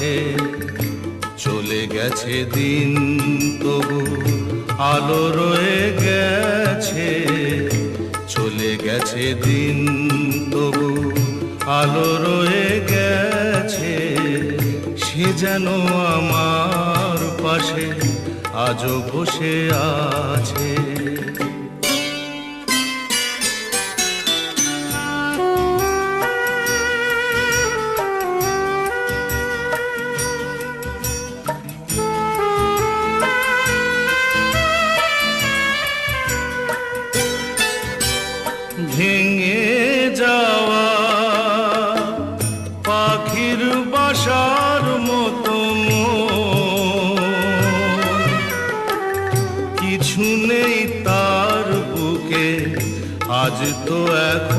আছে। চলে গেছে দিন তবু আলো রয়ে গেছে, চলে গেছে দিন তবু আলো রয়ে গেছে। সে যেন আমার পাশে আজও বসে আছে। ভেঙে যাওয়া পাখির বাসার মতো কিছু নেই তার বুকে, আজ তো এখন